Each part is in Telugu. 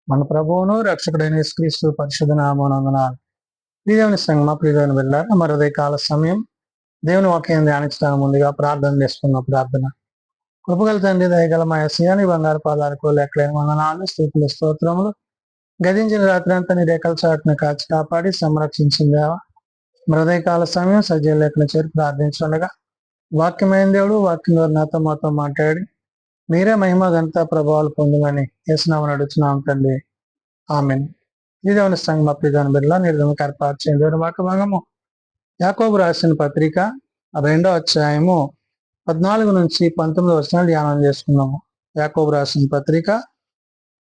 మన ప్రభువును రక్షకుడైన యేసుక్రీస్తు పరిశుద్ధ నామమున ప్రియమైన సంగమ ప్రియమైన వెళ్ళారు మరి కాల సమయం దేవుని వాక్యం ధ్యానించడానికి ముందుగా ప్రార్థన చేసుకున్న ప్రార్థన కృపగల తండ్రి దయగల మా యస్యాని బంగారు పాదాలకు లెక్కలేని వందనాలు స్థితుల స్తోత్రములు గదించిన రాత్రి అంతా నీ రేఖల చాటును కాచి కాపాడి సంరక్షించిందా కాల సమయం సజీవ లేఖన చేరి ప్రార్థించుండగా వాక్యమైన దేవుడు వాక్యం ద్వారా నాతో మాతో మాట్లాడి మీరే మహిమ ఘనత ప్రభావాలు పొందమని యేసునామమున అడుగుతున్నాం తండ్రి ఆమేన్. దేవుని సంగమ ప్రియమైన బిడ్డల నిర్గమక ఏర్పాటు దేవుని వాక్య భాగము యాకోబు రాసిన పత్రిక 2వ అధ్యాయము 14 నుంచి 19 వచనాలు ధ్యానం చేసుకున్నాము. యాకోబు రాసిన పత్రిక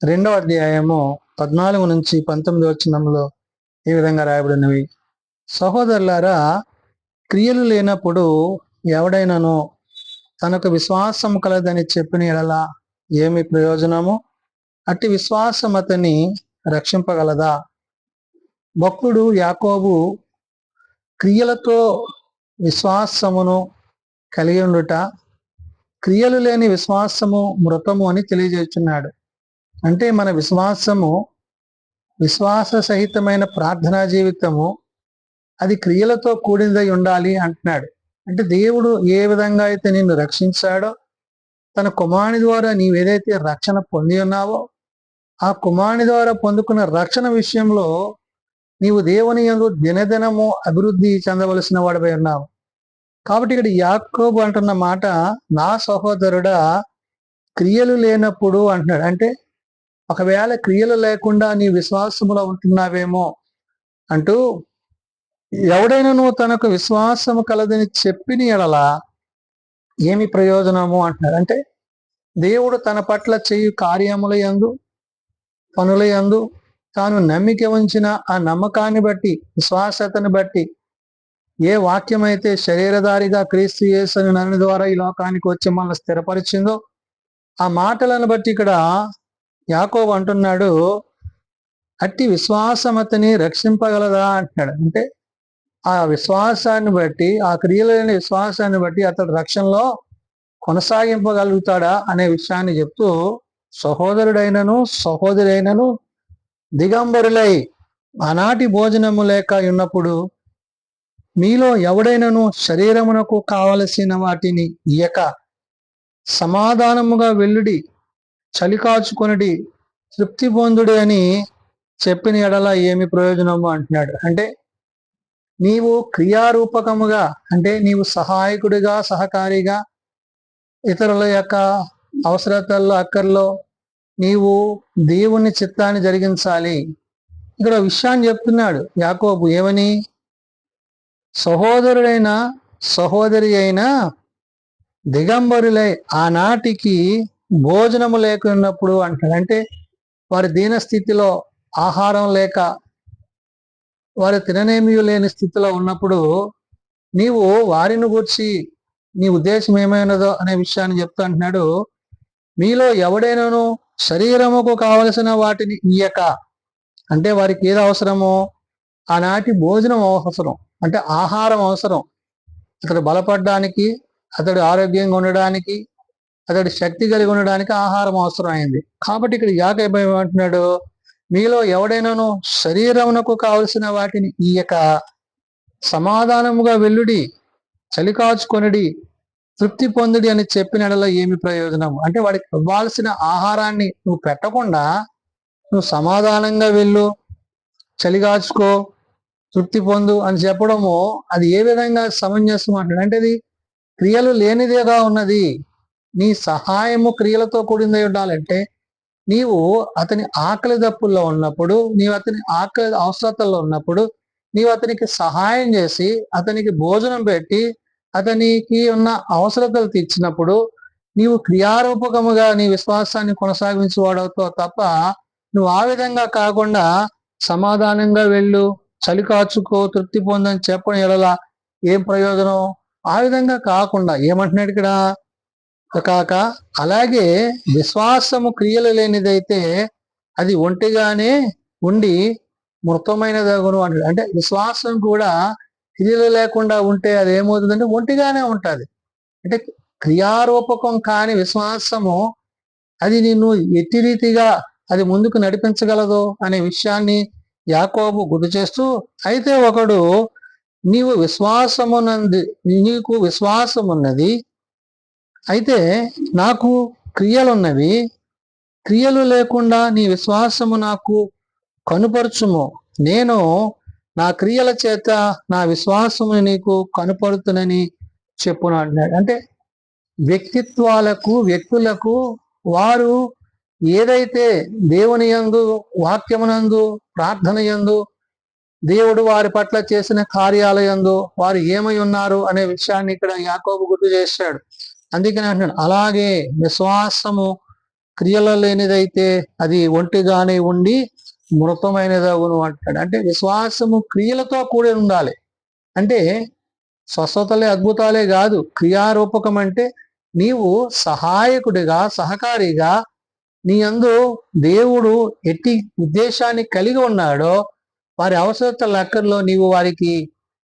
2వ అధ్యాయము 14 నుంచి 19 వచనంలో ఈ విధంగా రాయబడినవి. సహోదరులారా, క్రియలు లేనప్పుడు ఎవడైనాను తనకు విశ్వాసం కలదని చెప్పిన ఎడల ఏమి ప్రయోజనము? అట్టి విశ్వాసం అతని రక్షింపగలదా? భక్తుడు యాకోబు క్రియలతో విశ్వాసమును కలిగి ఉండుట, క్రియలు లేని విశ్వాసము మృతము అని తెలియజేస్తున్నాడు. అంటే మన విశ్వాసము, విశ్వాస సహితమైన ప్రార్థనా జీవితము అది క్రియలతో కూడినదై ఉండాలి అంటున్నాడు. అంటే దేవుడు ఏ విధంగా అయితే నిన్ను రక్షించాడో, తన కుమారుని ద్వారా నీవేదైతే రక్షణ పొంది ఉన్నావో ఆ కుమారుని ద్వారా పొందుకున్న రక్షణ విషయంలో నీవు దేవుని యందు దినదినము అభివృద్ధి చెందవలసిన వాడిపై ఉన్నావు. కాబట్టి ఇక్కడ యాకోబు అంటున్న మాట, నా సహోదరుడా క్రియలు లేనప్పుడు అంటున్నాడు. అంటే ఒకవేళ క్రియలు లేకుండా నీ విశ్వాసములో ఉంటున్నావేమో అంటూ, ఎవడైనా తనకు విశ్వాసము కలదని చెప్పిన ఎడల ఏమి ప్రయోజనము అంటున్నాడు. అంటే దేవుడు తన పట్ల చేయు కార్యముల యందు, పనుల యందు తాను నమ్మిక ఉంచిన ఆ నమ్మకాన్ని బట్టి, విశ్వాసతను బట్టి, ఏ వాక్యమైతే శరీరధారిగా క్రీస్తు యేసుని నరుని ద్వారా ఈ లోకానికి వచ్చి మనల్ని స్థిరపరిచిందో ఆ మాటలను బట్టి ఇక్కడ యాకోబు అంటున్నాడు, అట్టి విశ్వాసం అతని రక్షింపగలదా అంటున్నాడు. అంటే ఆ విశ్వాసాన్ని బట్టి, ఆ క్రియలైన విశ్వాసాన్ని బట్టి అతడు రక్షణలో కొనసాగింపగలుగుతాడా అనే విషయాన్ని చెప్తూ, సహోదరుడైనను సహోదరైనను దిగంబరులై ఆనాటి భోజనము లేక ఉన్నప్పుడు మీలో ఎవడైనను శరీరమునకు కావలసిన వాటిని ఇయ్యక సమాధానముగా వెల్లుడి, చలి కాచుకొనుడి, తృప్తి పొందుడి అని చెప్పిన ఎడల ఏమి ప్రయోజనము అంటున్నాడు. అంటే నీవు క్రియారూపకముగా, అంటే నీవు సహాయకుడిగా, సహకారిగా ఇతరుల యొక్క అవసరతల్లో, అక్కర్లో నీవు దేవుని చిత్తాన్ని జరిగించాలి. ఇక్కడ విషయాన్ని చెప్తున్నాడు యాకోబు ఏమని, సహోదరుడైన సహోదరి అయిన దిగంబరులై ఆనాటికి భోజనము లేకున్నప్పుడు అంటాడు. అంటే వారి దీనస్థితిలో ఆహారం లేక, వారు తిననేమీ లేని స్థితిలో ఉన్నప్పుడు నీవు వారిని గూర్చి నీ ఉద్దేశం ఏమైనదో అనే విషయాన్ని చెప్తా అంటున్నాడు. మీలో ఎవడైనాను శరీరముకు కావలసిన వాటిని ఇయ్యక, అంటే వారికి ఏది అవసరమో ఆనాటి భోజనం అవసరం, అంటే ఆహారం అవసరం, అతడు బలపడడానికి, అతడు ఆరోగ్యంగా ఉండడానికి, అతడు శక్తి కలిగి ఉండడానికి ఆహారం అవసరం అయింది. కాబట్టి ఇక్కడ యాకోబు ఏమంటున్నాడు, మీలో ఎవడైనాను శరీరమునకు కావలసిన వాటిని ఇయ్యక సమాధానముగా వెల్లుడి, చలి కాచుకొనుడి, తృప్తి పొందుడి అని చెప్పినడలో ఏమి ప్రయోజనము? అంటే వాడికి ఇవ్వాల్సిన ఆహారాన్ని నువ్వు పెట్టకుండా నువ్వు సమాధానంగా వెళ్ళు, చలి కాచుకో, తృప్తి పొందు అని చెప్పడము అది ఏ విధంగా సమంజసం అంటాడు. అంటే అది క్రియలు లేనిదేగా ఉన్నది. నీ సహాయము క్రియలతో కూడిందై ఉండాలంటే నీవు అతని ఆకలి దప్పుల్లో ఉన్నప్పుడు, నీవు అతని ఆకలి అవసరతల్లో ఉన్నప్పుడు నీవు అతనికి సహాయం చేసి, అతనికి భోజనం పెట్టి, అతనికి ఉన్న అవసరతలు తీర్చినప్పుడు నీవు క్రియారూపకముగా నీ విశ్వాసాన్ని కొనసాగించేవాడవుతావు తప్ప, నువ్వు ఆ విధంగా కాకుండా సమాధానంగా వెళ్ళు, చలి కాచుకో, తృప్తి పొందని చెప్పడం ఎడల ఏం ప్రయోజనం? ఆ విధంగా కాకుండా ఏమంటున్నాడు ఇక్కడ, కాక అలాగే విశ్వాసము క్రియలు లేనిదైతే అది ఒంటిగానే ఉండి మృతమైనదగును అంటాడు. అంటే విశ్వాసం కూడా క్రియలు లేకుండా ఉంటే అది ఏమవుతుందంటే ఒంటిగానే ఉంటుంది. అంటే క్రియారూపకం కాని విశ్వాసము అది నిన్ను ఎట్టి రీతిగా అది ముందుకు నడిపించగలదు అనే విషయాన్ని యాకోబు గుర్తు చేస్తూ, అయితే ఒకడు నీకు విశ్వాసమున్నది, అయితే నాకు క్రియలున్నవి, క్రియలు లేకుండా నీ విశ్వాసము నాకు కనుపరచుము, నేను నా క్రియల చేత నా విశ్వాసముని నీకు కనుపడుతునని చెప్పును అంటున్నాడు. అంటే వ్యక్తులకు వారు ఏదైతే దేవుని యందు, వాక్యమునందు, ప్రార్థన యందు, దేవుడు వారి పట్ల చేసిన కార్యాలయందు వారు ఏమై ఉన్నారు అనే విషయాన్ని ఇక్కడ యాకోబు గుర్తు చేశాడు. అందుకని అంటున్నాడు, అలాగే విశ్వాసము క్రియలు లేనిదైతే అది ఒంటిగానే ఉండి మృతమైనదవును అంటాడు. అంటే విశ్వాసము క్రియలతో కూడి ఉండాలి. అంటే స్వస్థతలే అద్భుతాలే కాదు, క్రియారూపకం అంటే నీవు సహాయకుడిగా, సహకారిగా, నీ యందు దేవుడు ఎట్టి ఉద్దేశాన్ని కలిగి ఉన్నాడో వారి అవసరత లెక్కల్లో నీవు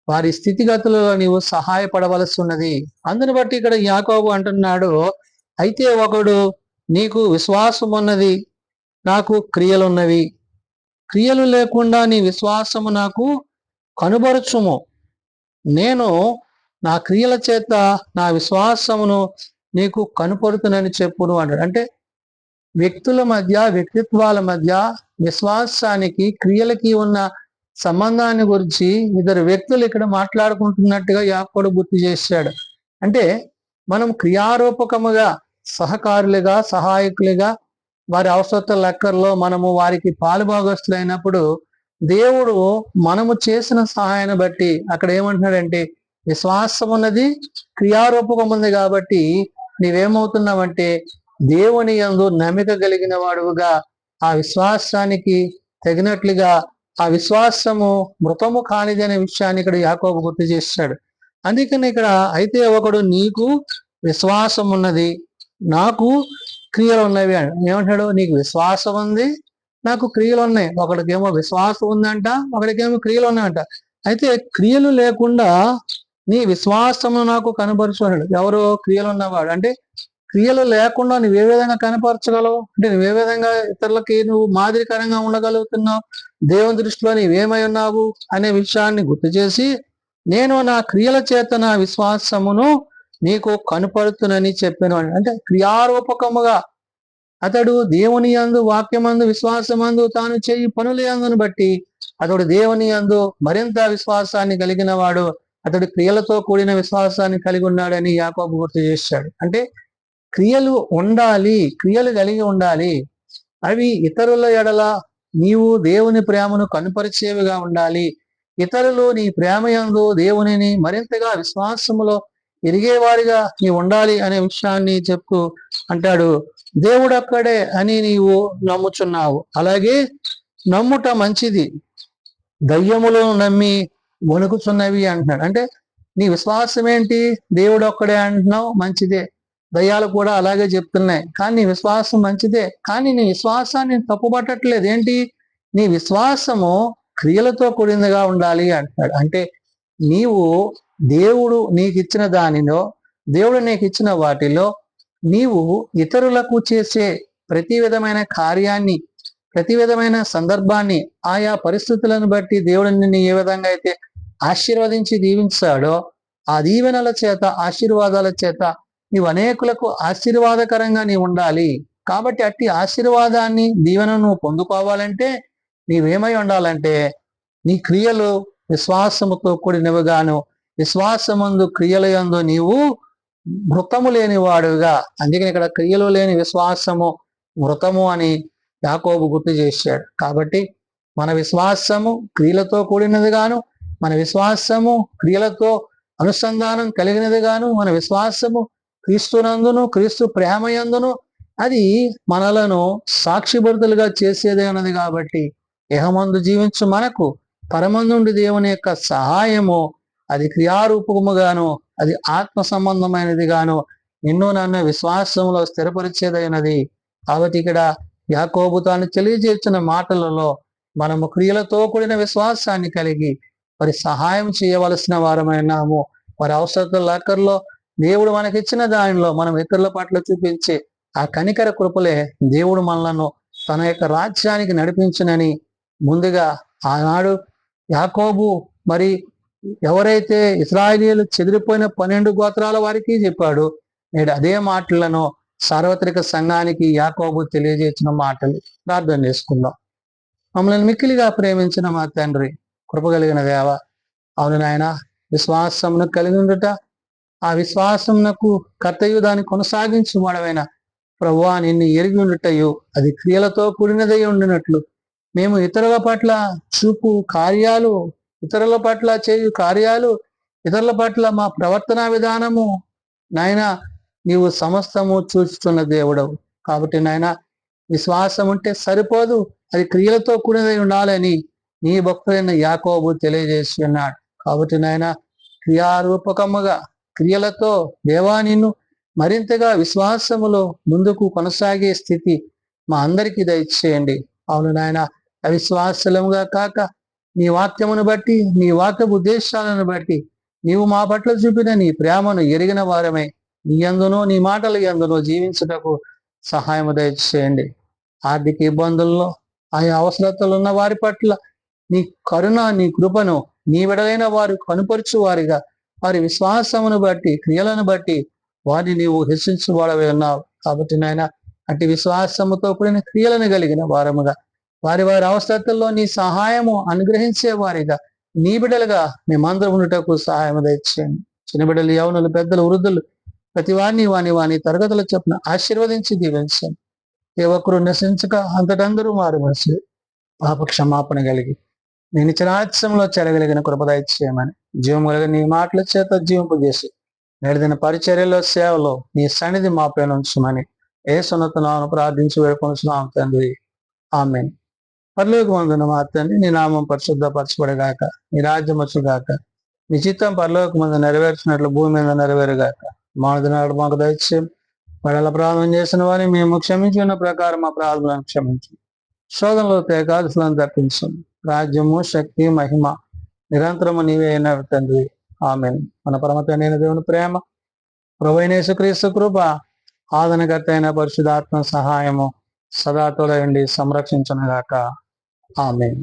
వారి స్థితిగతులలో నీవు సహాయపడవలసి ఉన్నది. అందుని బట్టి ఇక్కడ యాకోబు అంటున్నాడు, అయితే ఒకడు నీకు విశ్వాసం ఉన్నది, నాకు క్రియలున్నవి, క్రియలు లేకుండా నీ విశ్వాసము నాకు కనుబరుచుము, నేను నా క్రియల చేత నా విశ్వాసమును నీకు కనుపడుతునని చెప్పును అన్నాడు. అంటే వ్యక్తిత్వాల మధ్య విశ్వాసానికి క్రియలకి ఉన్న సంబంధాన్ని గురించి ఇద్దరు వ్యక్తులు ఇక్కడ మాట్లాడుకుంటున్నట్టుగా యాకోబు గుర్తు చేశాడు. అంటే మనం క్రియారూపకముగా, సహకారులుగా, సహాయకులుగా వారి అవసరత లెక్కల్లో మనము వారికి పాలుభాగస్తులైనప్పుడు దేవుడు మనము చేసిన సహాయాన్ని బట్టి అక్కడ ఏమంటున్నాడంటే, విశ్వాసం ఉన్నది, క్రియారూపకం ఉంది కాబట్టి నీవేమవుతున్నావంటే దేవుని యందు నమ్మిక కలిగిన వాడుగా, ఆ విశ్వాసానికి తగినట్లుగా ఆ విశ్వాసము మృతము కానిది అనే విషయాన్ని ఇక్కడ యాకోబు గుర్తు చేశాడు. అందుకని ఇక్కడ అయితే ఒకడు నీకు విశ్వాసం ఉన్నది, నాకు క్రియలు ఉన్నవి అని ఏమంటాడు, నీకు విశ్వాసం ఉంది, నాకు క్రియలు ఉన్నాయి. ఒకడికేమో విశ్వాసం ఉందంట, ఒకడికేమో క్రియలు ఉన్నాయంట. అయితే క్రియలు లేకుండా నీ విశ్వాసము నాకు కనపరచుకున్నాడు. ఎవరు? క్రియలు ఉన్నవాడు. అంటే క్రియలు లేకుండా నువ్వు ఏ విధంగా కనపరచగలవు? అంటే నువ్వు ఏ విధంగా ఇతరులకి నువ్వు మాదిరికరంగా ఉండగలుగుతున్నావు? దేవుని దృష్టిలో నీవేమై ఉన్నావు అనే విషయాన్ని గుర్తు చేసి, నేను నా క్రియల చేత నా విశ్వాసమును నీకు కనుపడుతునని చెప్పాను. అంటే క్రియారూపకముగా అతడు దేవుని యందు, వాక్యమందు, విశ్వాసమందు తాను చేయి పనుల యందును బట్టి అతడు దేవుని యందు మరింత విశ్వాసాన్ని కలిగిన వాడు, అతడు క్రియలతో కూడిన విశ్వాసాన్ని కలిగి ఉన్నాడని యాకోబు గుర్తు చేశాడు. అంటే క్రియలు ఉండాలి, క్రియలు కలిగి ఉండాలి. అవి ఇతరుల ఎడల నీవు దేవుని ప్రేమను కనుపరిచేవిగా ఉండాలి. ఇతరులు నీ ప్రేమ యందు దేవునిని మరింతగా విశ్వాసములో ఎరిగేవారిగా నీవు ఉండాలి అనే విషయాన్ని చెప్తూ అంటాడు, దేవుడు అక్కడే అని నీవు నమ్ముచున్నావు, అలాగే నమ్ముట మంచిది, దయ్యములను నమ్మి వణుకుచున్నవి అంటున్నాడు. అంటే నీ విశ్వాసం ఏంటి? దేవుడు ఒక్కడే అంటున్నావు, మంచిదే, దయ్యాలు కూడా అలాగే చెప్తున్నాయి, కానీ నీ విశ్వాసం మంచిదే. కానీ నీ విశ్వాసాన్ని తప్పుపట్టట్లేదు. ఏంటి? నీ విశ్వాసము క్రియలతో కూడినదిగా ఉండాలి అంటున్నాడు. అంటే నీవు దేవుడు నీకు ఇచ్చిన దానిలో, దేవుడు నీకు ఇచ్చిన వాటిలో నీవు ఇతరులకు చేసే ప్రతి విధమైన కార్యాన్ని, ప్రతి విధమైన సందర్భాన్ని, ఆయా పరిస్థితులను బట్టి దేవుడు నిన్ను ఏ విధంగా అయితే ఆశీర్వదించి దీవించాడో ఆ దీవెనల చేత, ఆశీర్వాదాల చేత నీవు అనేకులకు ఆశీర్వాదకరంగా నీవు ఉండాలి. కాబట్టి అట్టి ఆశీర్వాదాన్ని, దీవెనను నువ్వు పొందుకోవాలంటే నీవేమై ఉండాలంటే నీ క్రియలు విశ్వాసముతో కూడినవిగాను, విశ్వాసమందు క్రియల యందు నీవు మృతము లేని వాడుగా. అందుకని ఇక్కడ క్రియలు లేని విశ్వాసము మృతము అని యాకోబు గుర్తు చేశాడు. కాబట్టి మన విశ్వాసము క్రియలతో కూడినది గాను, మన విశ్వాసము క్రియలతో అనుసంధానం కలిగినది గాను, మన విశ్వాసము క్రీస్తునందును, క్రీస్తు ప్రేమయందును అది మనలను సాక్షిభర్తలుగా చేసేదే ఉన్నది. కాబట్టి ఇహమందు జీవించు మనకు పరమందుండి దేవుని యొక్క సహాయము అది క్రియారూపముగాను, అది ఆత్మ సంబంధమైనది గాను నిన్ను నన్ను విశ్వాసంలో స్థిరపరిచేదైనది. కాబట్టి ఇక్కడ యాకోబు తాను తెలియజేసిన మాటలలో మనము క్రియలతో కూడిన విశ్వాసాన్ని కలిగి వారి సహాయం చేయవలసిన వారమైనాము. వారి అవసరతల లెక్కల్లో దేవుడు మనకిచ్చిన దానిలో మనం ఇతరుల పట్ల చూపించే ఆ కనికర కృపలే దేవుడు మనలను తన యొక్క రాజ్యానికి నడిపించునని ముందుగా ఆనాడు యాకోబు మరి ఎవరైతే ఇశ్రాయేలీయులు చెదిరిపోయిన 12 గోత్రాల వారికి చెప్పాడు, నేడు అదే మాటలను సార్వత్రిక సంఘానికి యాకోబు తెలియజేసిన మాటలు. ప్రార్థన చేసుకుందాం. మమ్మల్ని మిక్కిలిగా ప్రేమించిన మా తండ్రి, కృపగలిగిన దేవ, అవును నాయన, విశ్వాసమును కలిగి ఉండుట, ఆ విశ్వాసమునకు కర్తయు దాన్ని కొనసాగించు వాడవైన ప్రభువా, నిన్ను ఎరిగి ఉండుటయు అది క్రియలతో కూడినదై ఉండినట్లు మేము ఇతరుల పట్ల చూపు కార్యాలు, ఇతరుల పట్ల చేయు కార్యాలు, ఇతరుల పట్ల మా ప్రవర్తన విధానము నాయన నీవు సమస్తము చూస్తున్న దేవుడవు. కాబట్టి నాయన, విశ్వాసం ఉంటే సరిపోదు, అది క్రియలతో కూడినదై ఉండాలని నీ భక్తులైన యాకోబు తెలియజేసి ఉన్నాడు. కాబట్టి నాయన, క్రియారూపకముగా క్రియలతో దేవా నిన్ను మరింతగా విశ్వాసములో ముందుకు కొనసాగే స్థితి మా అందరికీ దయచేయండి. అవును నాయన, అవిశ్వాసముగా కాక నీ వాక్యమును బట్టి, నీ వాక్యపు ఉద్దేశాలను బట్టి నీవు మా పట్ల చూపిన నీ ప్రేమను ఎరిగిన వారమై నీ యందునో నీ మాటల యందునో జీవించుటకు సహాయము దయచేయండి. ఆర్థిక ఇబ్బందుల్లో, ఆయా అవసరతలు ఉన్న వారి పట్ల నీ కరుణ, నీ కృపను నీ విడలైన వారు కనుపరుచు వారిగా, వారి విశ్వాసమును బట్టి, క్రియలను బట్టి వారిని నీవు హెచ్చించువాడవై ఉన్నావు. కాబట్టి నాయన, అట్టి విశ్వాసముతో కూడిన క్రియలను కలిగిన వారముగా, వారి వారి అవసరతల్లో నీ సహాయము అనుగ్రహించే వారిగా, నీ బిడ్డలుగా మేమందరం ఉండటకు సహాయం దయచేయండి. చిన్న బిడ్డలు, యవనులు, పెద్దలు, వృద్ధులు ప్రతి వారిని వాని తరగతుల చొప్పున ఆశీర్వదించి దీవించండి. ఏ ఒక్కరు నశించక అంతటందరూ మారు మనసు పాప క్షమాపణ కలిగి నేను చిరాత్సంలో చెరగలిగిన కృప దయచేయమని, జీవం కలిగిన నీ మాటల చేత జీవింపజేసి నేడిదిన పరిచర్యలో, సేవలో నీ సన్నిధి మా పైన ఉంచమని యేసునామమున ప్రార్థించి వేడుకొనుచున్నాము తండ్రి. ఆమేన్. పరలోకమందున్న మా తండ్రి, నీ నామం పరిశుద్ధపరచబడగాక, నీ రాజ్యం వచ్చుగాక, నీ చిత్తం పరలోకమందు నెరవేర్చినట్లు భూమి మీద నెరవేరుగాక. మానదినాడు మాకు దయచేయం. పడల ప్రార్థన చేసిన వారిని మేము క్షమించిన ప్రకారం మా ప్రార్థనలను క్షమించు. శోధనలో ఏకాదశులను తప్పించు. రాజ్యము, శక్తి, మహిమ నిరంతరము నీవే అయిన తండ్రి. ఆమేన్. మన పరమ తండ్రి అయిన దేవుని ప్రేమ, ప్రభువైన యేసుక్రీస్తు కృప, ఆదరణకర్త అయిన పరిశుద్ధాత్మ సహాయము సదా తోడయండి సంరక్షించునుగాక. ఆమేన్.